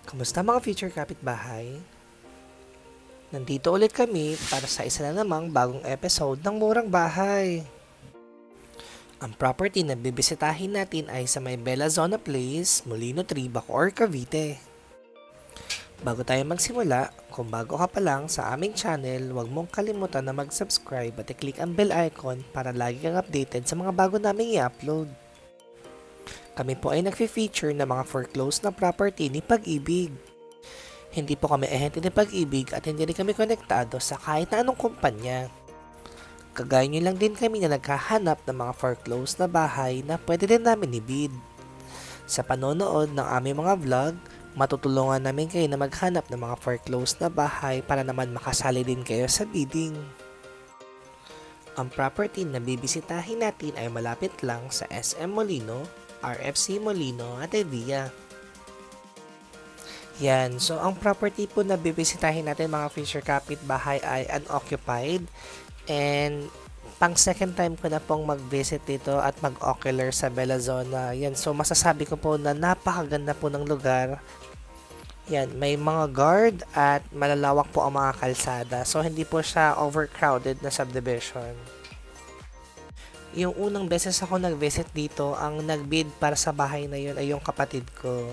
Kumusta mga future kapitbahay? Nandito ulit kami para sa isa na namang bagong episode ng Murang Bahay. Ang property na bibisitahin natin ay sa may Bella Zona Place, Molino 3, Bacoor, Cavite. Bago tayo magsimula, kung bago ka pa lang sa aming channel, huwag mong kalimutan na mag-subscribe at i-click ang bell icon para lagi kang updated sa mga bago naming i-upload. Kami po ay nag-feature ng mga foreclosed na property ni Pag-ibig. Hindi po kami ahente ni Pag-ibig at hindi rin kami konektado sa kahit na anong kumpanya. Kagaya nyo lang din kami na naghahanap ng mga foreclosed na bahay na pwede din namin i-bid. Sa panonood ng aming mga vlog, matutulungan namin kayo na maghanap ng mga foreclosed na bahay para naman makasali din kayo sa bidding. Ang property na bibisitahin natin ay malapit lang sa SM Molino, RFC Molino at Evia. Yan, so ang property po na bibisitahin natin mga future kapitbahay ay unoccupied and pang second time ko na pong mag-visit dito at mag-ocular sa Bella Zona. Yan, so masasabi ko po na napakaganda po ng lugar. Yan, may mga guard at malalawak po ang mga kalsada. So hindi po siya overcrowded na subdivision. Yung unang beses ako nag-visit dito, ang nag-bid para sa bahay na yun ay yung kapatid ko.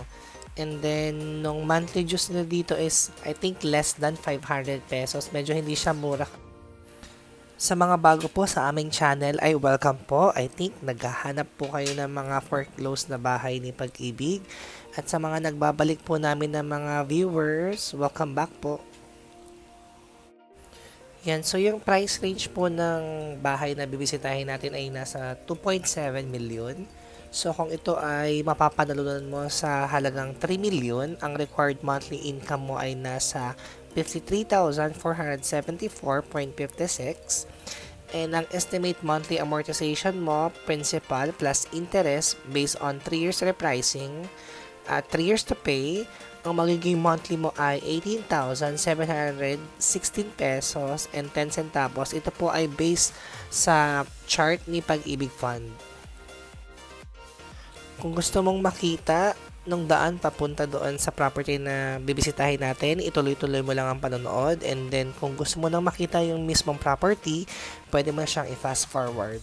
And then, nung monthly dues nila dito is, I think, less than 500 pesos. Medyo hindi siya mura. Sa mga bago po sa aming channel ay welcome po. I think, naghahanap po kayo ng mga foreclosed na bahay ni Pag-ibig. At sa mga nagbabalik po namin ng mga viewers, welcome back po. Yan, so yung price range po ng bahay na bibisitahin natin ay nasa 2.7 million. So kung ito ay mapapanalunan mo sa halagang 3 million, ang required monthly income mo ay nasa 53,474.56 and ang estimate monthly amortization mo, principal plus interest based on 3 years repricing at 3 years to pay, ang magiging monthly mo ay 18,716 pesos and 10 centavos. Ito po ay based sa chart ni Pag-ibig Fund. Kung gusto mong makita nung daan papunta doon sa property na bibisitahin natin, ituloy-tuloy mo lang ang panonood and then kung gusto mo nang makita yung mismong property, pwede mo na siyang i-fast forward.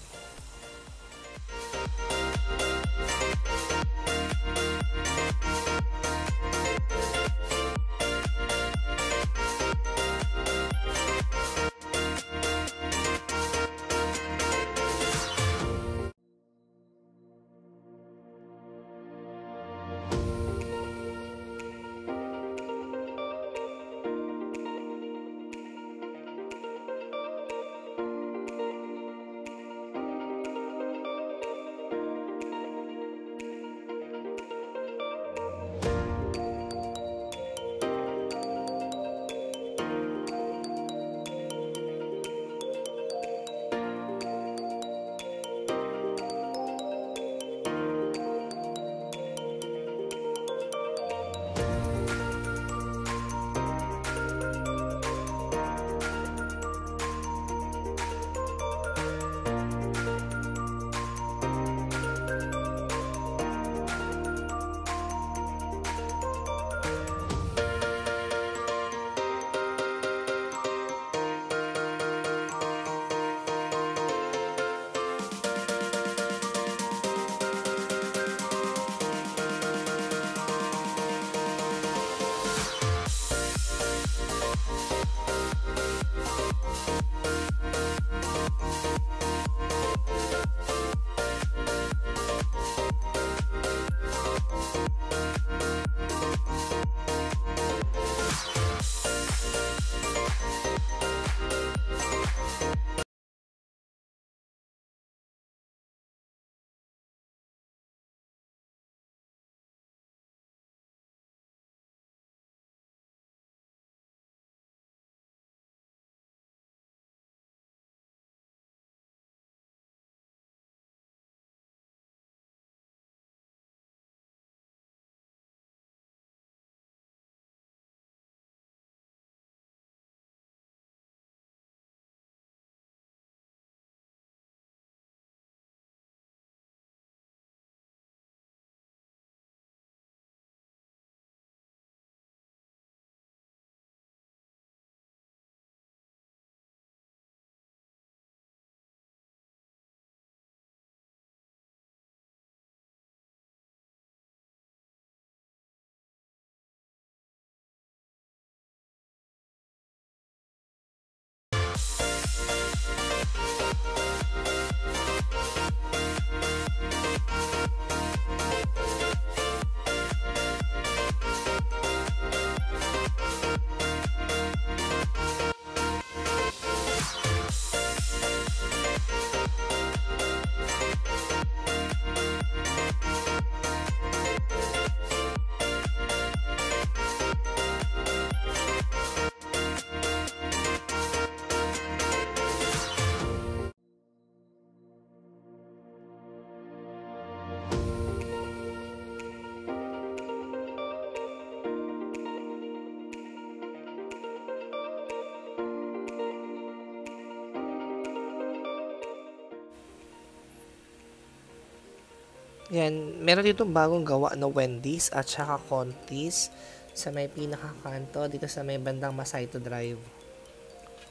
Yan, meron dito bagong gawa na Wendy's at saka Contis sa may pinakakanto dito sa may bandang Masaito Drive.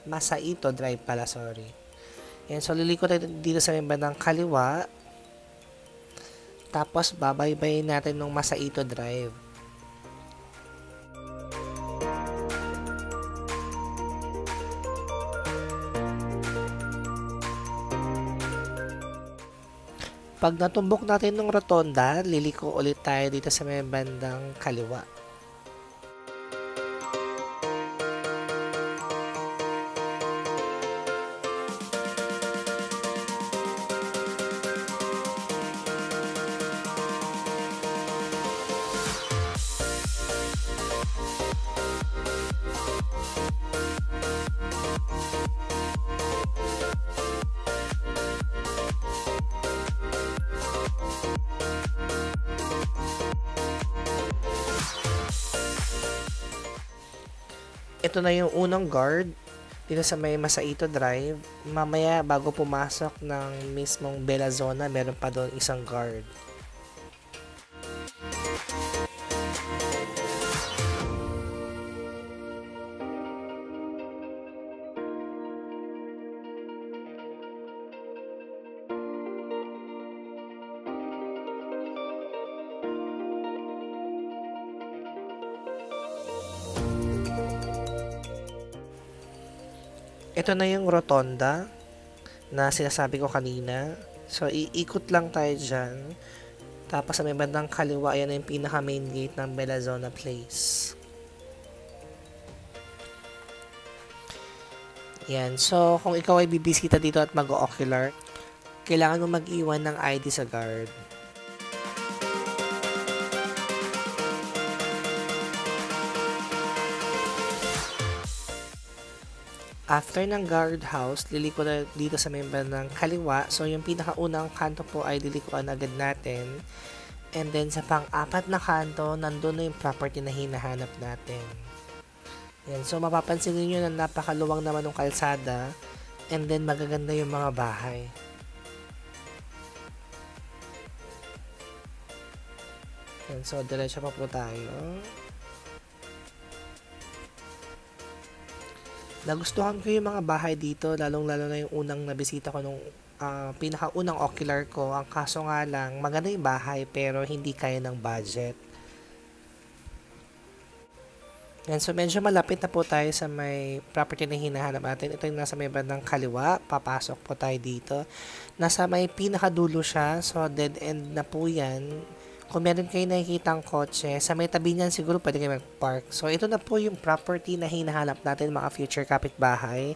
Masaito Drive pala, sorry. Yan, so liliko tayo dito sa may bandang kaliwa. Tapos babaybayin natin ng Masaito Drive. Pag natumbok natin ng rotonda, liliko ulit tayo dito sa may bandang kaliwa. Ito na yung unang guard dito sa may Masaito Drive. Mamaya bago pumasok ng mismong Bella Zona, meron pa doon isang guard. Ito na yung rotonda na sinasabi ko kanina. So, iikot lang tayo dyan. Tapos sa may bandang kaliwa, yan yung pinaka main gate ng Bellazona Place. Yan. So, kung ikaw ay bibisita dito at mag-ocular, kailangan mo mag-iwan ng ID sa guard. After ng guardhouse, liliko na dito sa may bandang kaliwa. So, yung pinakaunang kanto po ay lilikuan agad natin. And then, sa pang-apat na kanto, nandun na yung property na hinahanap natin. Yan. So, mapapansin niyo na napakaluwang naman ng kalsada. And then, magaganda yung mga bahay. Yan. So, diretso pa po tayo. Nagustuhan ko yung mga bahay dito, lalong-lalo na yung unang nabisita ko nung pinakaunang ocular ko. Ang kaso nga lang, maganda yung bahay pero hindi kaya ng budget. Yan, so medyo malapit na po tayo sa may property na hinahanap natin. Ito yung nasa may bandang kaliwa. Papasok po tayo dito. Nasa may pinakadulo siya, so dead end na po yan. Kung meron kayo nakikitang kotse, sa may tabi niyan siguro pwede kayo mag-park. So, ito na po yung property na hinahanap natin mga future kapitbahay.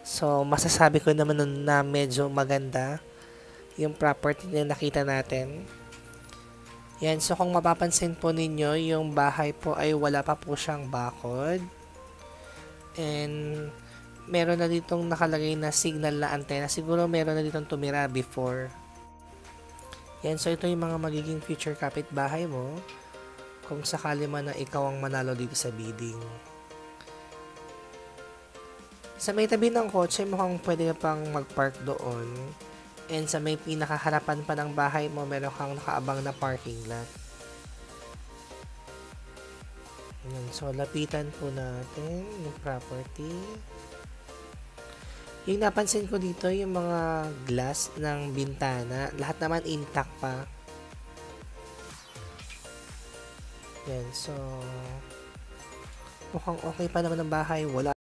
So, masasabi ko naman nun na medyo maganda yung property na nakita natin. Yan, so kung mapapansin po ninyo, yung bahay po ay wala pa po siyang bakod. And, meron na ditong nakalagay na signal na antena. Siguro meron na ditong tumira before. Yan, so ito yung mga magiging future kapitbahay mo kung sakali man na ikaw ang manalo dito sa bidding. Sa may tabi ng kotse, mukhang pwede ka pang mag-park doon. And sa may pinakaharapan pa ng bahay mo, meron kang nakaabang na parking lot. Yan, so lapitan po natin yung property. Yung napansin ko dito, yung mga glass ng bintana, lahat naman intact pa. Yan, so mukhang okay pa naman ang bahay. Wala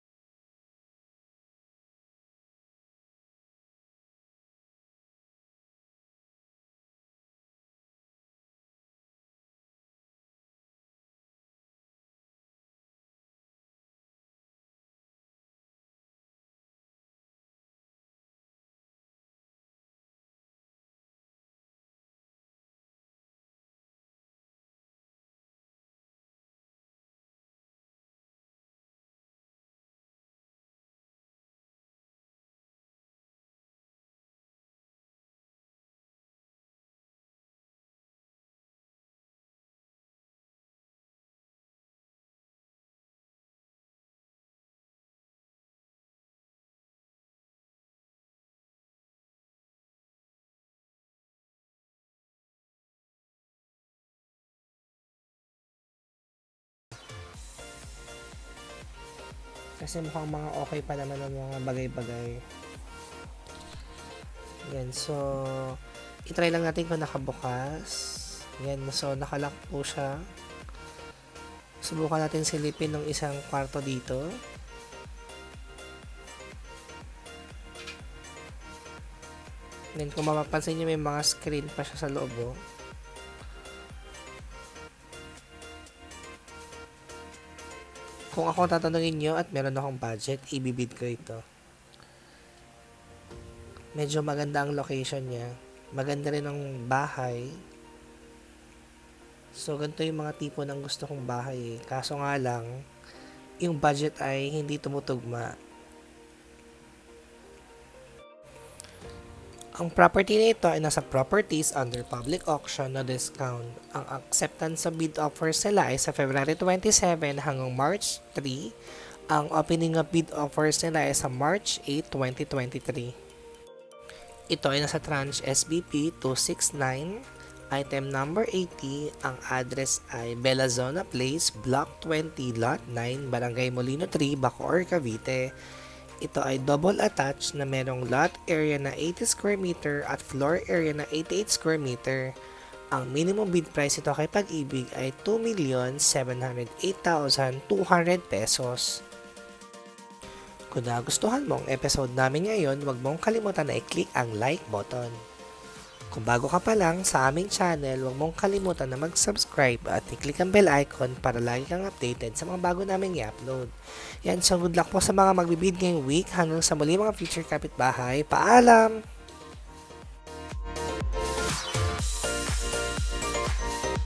Kasi mukhang mga okay pa naman ang mga bagay-bagay. Yan, so itry lang natin kung nakabukas. Yan, so nakalock po siya. Subukan natin silipin ng isang kwarto dito. Then kung mapapansin nyo, may mga screen pa siya sa loob. Oh. Kung ako tatanungin nyo at meron akong budget, ibibid ko ito. Medyo maganda ang location niya. Maganda rin ang bahay. So, ganito yung mga tipo ng gusto kong bahay. Kaso nga lang, yung budget ay hindi tumutugma. Ang property na ito ay nasa properties under public auction na discount. Ang acceptance sa bid offers nila ay sa February 27 hanggang March 3. Ang opening of bid offers nila ay sa March 8, 2023. Ito ay nasa tranche SBP 269, item number 80. Ang address ay Belazona Place, Block 20, Lot 9, Barangay Molino 3, Bacoor, Cavite. Ito ay double attached na merong lot area na 80 square meter at floor area na 88 square meter. Ang minimum bid price ito kay Pag-ibig ay 2,708,200 pesos. Kung nagustuhan mo ang episode namin ngayon, huwag mong kalimutan na i-click ang like button. Kung bago ka pa lang sa aming channel, huwag mong kalimutan na mag-subscribe at i-click ang bell icon para lagi kang updated sa mga bago naming i-upload. Yan, so good luck po sa mga magbibid ngayong week. Hanggang sa muli mga future kapitbahay. Paalam!